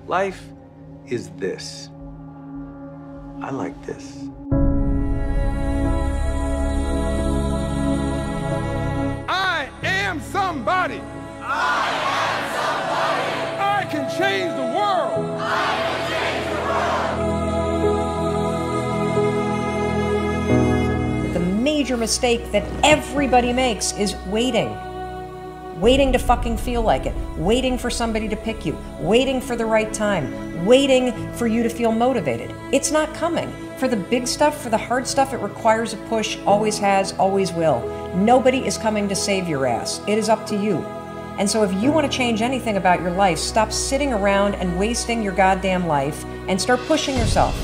Life is this. I like this. I am somebody. I am somebody. I can change the world. I can change the world. The major mistake that everybody makes is waiting. Waiting to fucking feel like it. Waiting for somebody to pick you. Waiting for the right time. Waiting for you to feel motivated. It's not coming. For the big stuff, for the hard stuff, it requires a push, always has, always will. Nobody is coming to save your ass. It is up to you. And so if you want to change anything about your life, stop sitting around and wasting your goddamn life and start pushing yourself.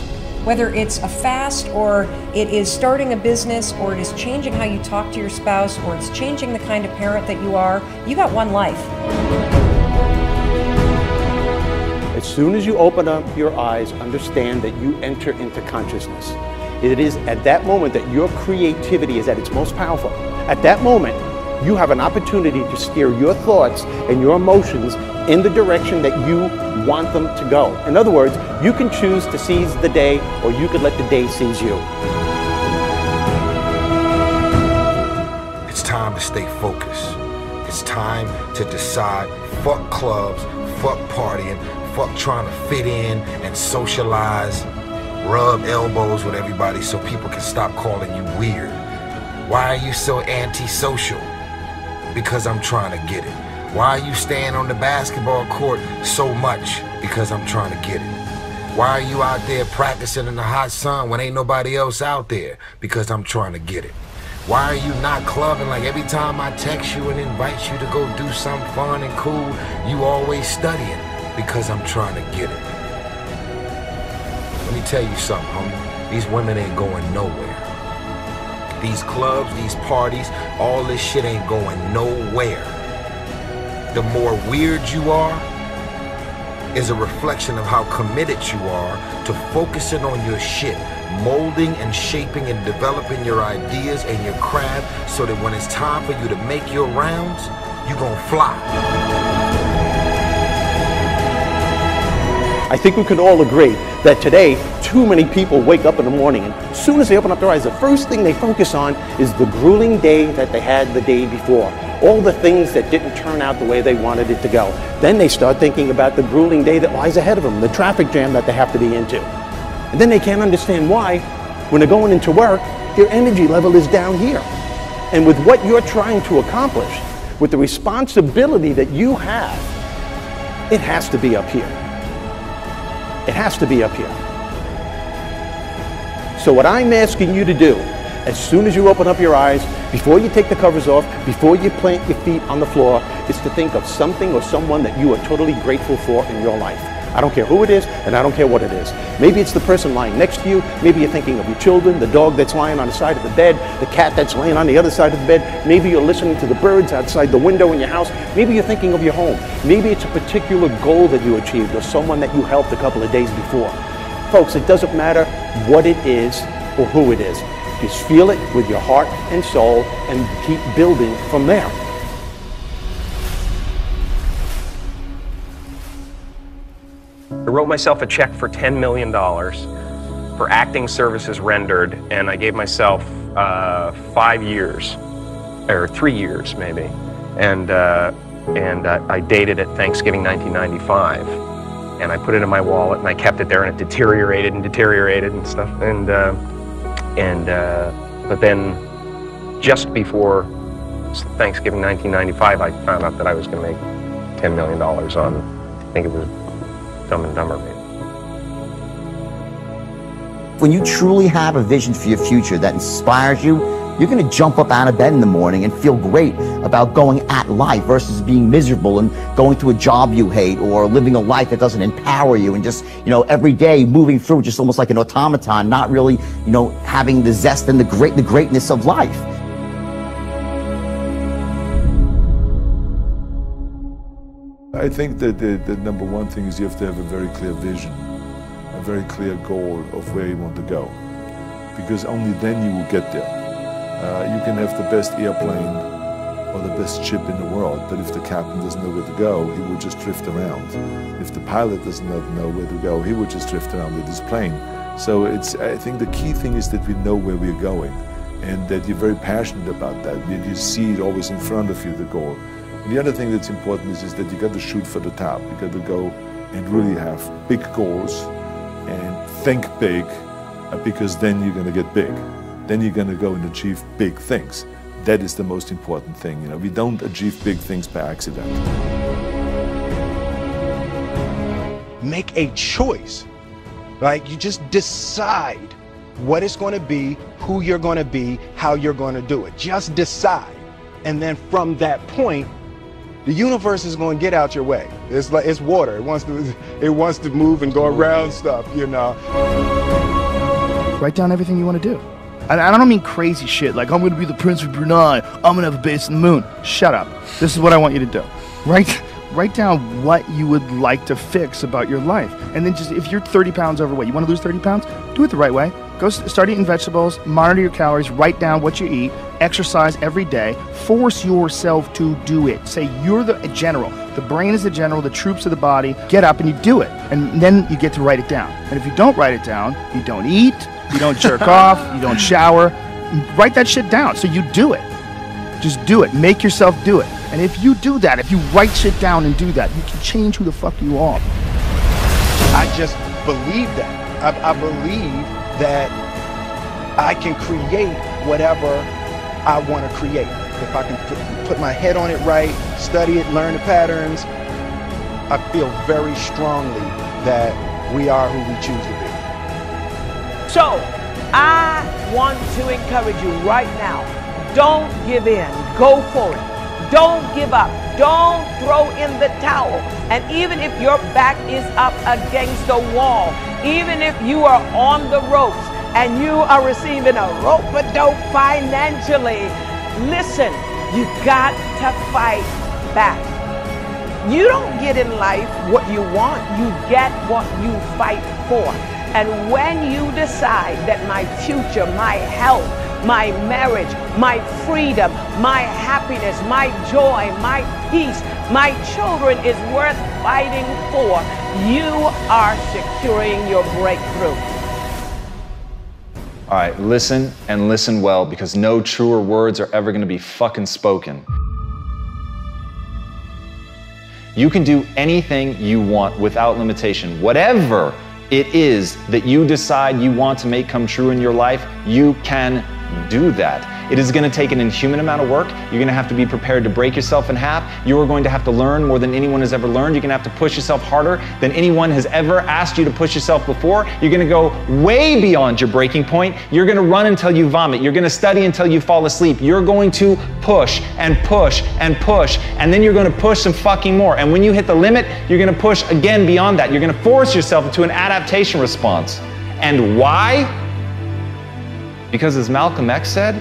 Whether it's a fast, or it is starting a business, or it is changing how you talk to your spouse, or it's changing the kind of parent that you are, you got one life. As soon as you open up your eyes, understand that you enter into consciousness. It is at that moment that your creativity is at its most powerful. At that moment, you have an opportunity to steer your thoughts and your emotions in the direction that you want them to go. In other words, you can choose to seize the day, or you could let the day seize you. It's time to stay focused. It's time to decide, fuck clubs, fuck partying, fuck trying to fit in and socialize, rub elbows with everybody so people can stop calling you weird. Why are you so antisocial? Because I'm trying to get it. Why are you staying on the basketball court so much? Because I'm trying to get it. Why are you out there practicing in the hot sun when ain't nobody else out there? Because I'm trying to get it. Why are you not clubbing like every time I text you and invite you to go do something fun and cool, you always studying? Because I'm trying to get it. Let me tell you something, homie. These women ain't going nowhere. These clubs, these parties, all this shit ain't going nowhere. The more weird you are is a reflection of how committed you are to focusing on your shit, molding and shaping and developing your ideas and your craft so that when it's time for you to make your rounds, you gonna fly. I think we can all agree that today, too many people wake up in the morning, and as soon as they open up their eyes, the first thing they focus on is the grueling day that they had the day before. All the things that didn't turn out the way they wanted it to go. Then they start thinking about the grueling day that lies ahead of them, the traffic jam that they have to be into. And then they can't understand why, when they're going into work, their energy level is down here. And with what you're trying to accomplish, with the responsibility that you have, it has to be up here. It has to be up here. So what I'm asking you to do, as soon as you open up your eyes, before you take the covers off, before you plant your feet on the floor, is to think of something or someone that you are totally grateful for in your life. I don't care who it is, and I don't care what it is. Maybe it's the person lying next to you. Maybe you're thinking of your children, the dog that's lying on the side of the bed, the cat that's laying on the other side of the bed. Maybe you're listening to the birds outside the window in your house. Maybe you're thinking of your home. Maybe it's a particular goal that you achieved or someone that you helped a couple of days before. Folks, it doesn't matter what it is or who it is. Just feel it with your heart and soul and keep building from there. I wrote myself a check for $10 million for acting services rendered, and I gave myself 5 years, or 3 years maybe, and I dated it Thanksgiving 1995, and I put it in my wallet and I kept it there, and it deteriorated and deteriorated and stuff, but then just before Thanksgiving 1995, I found out that I was going to make $10 million on, I think it was Dumb and Dumber, maybe. When you truly have a vision for your future that inspires you, you're going to jump up out of bed in the morning and feel great about going at life versus being miserable and going to a job you hate or living a life that doesn't empower you and just, every day moving through just almost like an automaton, not really, having the zest and the greatness of life. I think that the number one thing is you have to have a very clear vision, a very clear goal of where you want to go, because only then you will get there. You can have the best airplane, or the best ship in the world, but if the captain doesn't know where to go, he would just drift around. If the pilot doesn't know where to go, he would just drift around with his plane. So I think the key thing is that we know where we're going, and that you're very passionate about that. You see it always in front of you, the goal. And the other thing that's important is that you got to shoot for the top. You got to go and really have big goals and think big, because then you're going to get big. Then you're going to go and achieve big things. That is the most important thing. You know, we don't achieve big things by accident. Make a choice. Like, you just decide what it's going to be, who you're going to be, how you're going to do it. Just decide. And then from that point, the universe is going to get out your way. It's like, it's water. It wants to move and go around stuff, you know. Write down everything you want to do. And I don't mean crazy shit like, I'm going to be the Prince of Brunei, I'm going to have a base on the moon. Shut up. This is what I want you to do. Write down what you would like to fix about your life. And then just, if you're 30 pounds overweight, you want to lose 30 pounds? Do it the right way. Go start eating vegetables, monitor your calories, write down what you eat, exercise every day, force yourself to do it. Say you're the general. The brain is the general, the troops of the body. Get up and you do it. And then you get to write it down. And if you don't write it down, you don't eat, you don't jerk off, you don't shower. Write that shit down so you do it. Just do it. Make yourself do it. And if you do that, if you write shit down and do that, you can change who the fuck you are. I just believe that. I believe that I can create whatever I want to create. If I can put my head on it right, study it, learn the patterns, I feel very strongly that we are who we choose to be. So, I want to encourage you right now, don't give in, go for it. Don't give up, don't throw in the towel. And even if your back is up against the wall, even if you are on the ropes and you are receiving a rope-a-dope financially, listen, you got to fight back. You don't get in life what you want, you get what you fight for. And when you decide that my future, my health, my marriage, my freedom, my happiness, my joy, my peace, my children is worth fighting for, you are securing your breakthrough. All right, listen and listen well, because no truer words are ever going to be fucking spoken. You can do anything you want without limitation. Whatever it is that you decide you want to make come true in your life, you can do that. It is going to take an inhuman amount of work. You're going to have to be prepared to break yourself in half. You are going to have to learn more than anyone has ever learned. You're going to have to push yourself harder than anyone has ever asked you to push yourself before. You're going to go way beyond your breaking point. You're going to run until you vomit. You're going to study until you fall asleep. You're going to push and push and push, and then you're going to push some fucking more. And when you hit the limit, you're going to push again beyond that. You're going to force yourself into an adaptation response. And why? Because as Malcolm X said,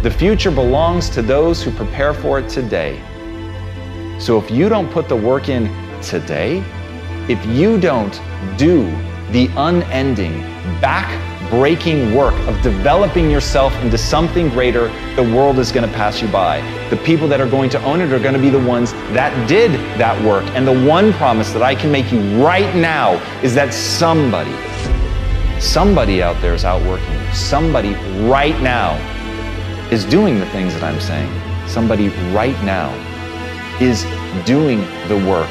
the future belongs to those who prepare for it today. So if you don't put the work in today, if you don't do the unending, back-breaking work of developing yourself into something greater, the world is going to pass you by. The people that are going to own it are going to be the ones that did that work. And the one promise that I can make you right now is that somebody out there is outworking you. Somebody right now is doing the things that I'm saying. Somebody right now is doing the work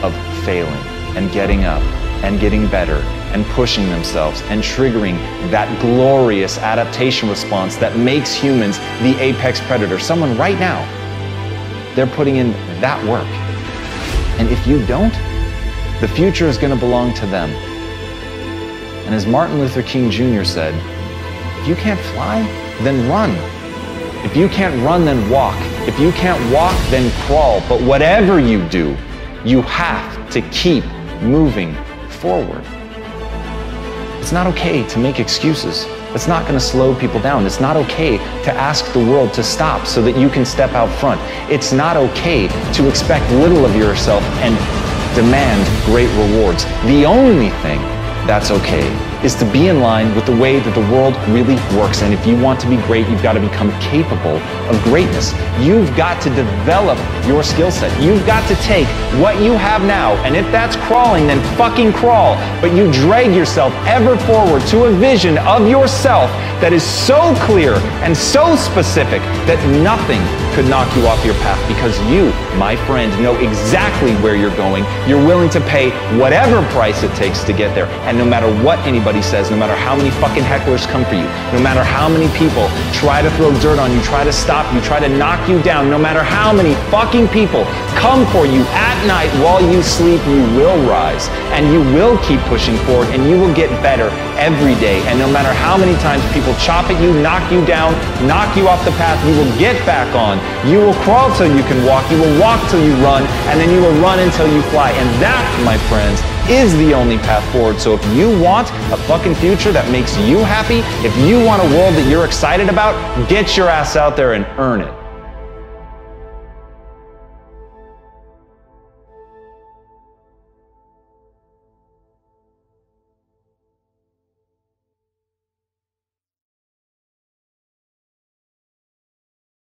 of failing and getting up and getting better and pushing themselves and triggering that glorious adaptation response that makes humans the apex predator. Someone right now, they're putting in that work. And if you don't, the future is going to belong to them. And as Martin Luther King Jr. said, if you can't fly, then run. If you can't run, then walk. If you can't walk, then crawl. But whatever you do, you have to keep moving forward. It's not okay to make excuses. It's not going to slow people down. It's not okay to ask the world to stop so that you can step out front. It's not okay to expect little of yourself and demand great rewards. The only thing that's okay is to be in line with the way that the world really works. And if you want to be great, you've got to become capable of greatness. You've got to develop your skill set. You've got to take what you have now, and if that's crawling, then fucking crawl. But you drag yourself ever forward to a vision of yourself that is so clear and so specific that nothing could knock you off your path, because you, my friend, know exactly where you're going. You're willing to pay whatever price it takes to get there. And no matter what anybody says, no matter how many fucking hecklers come for you, no matter how many people try to throw dirt on you, try to stop you, try to knock you down, no matter how many fucking people come for you at night while you sleep, you will rise and you will keep pushing forward and you will get better every day. And no matter how many times people chop at you, knock you down, knock you off the path, you will get back on. You will crawl till you can walk, you will walk till you run, and then you will run until you fly. And that, my friends, is the only path forward. So if you want a fucking future that makes you happy, if you want a world that you're excited about, get your ass out there and earn it.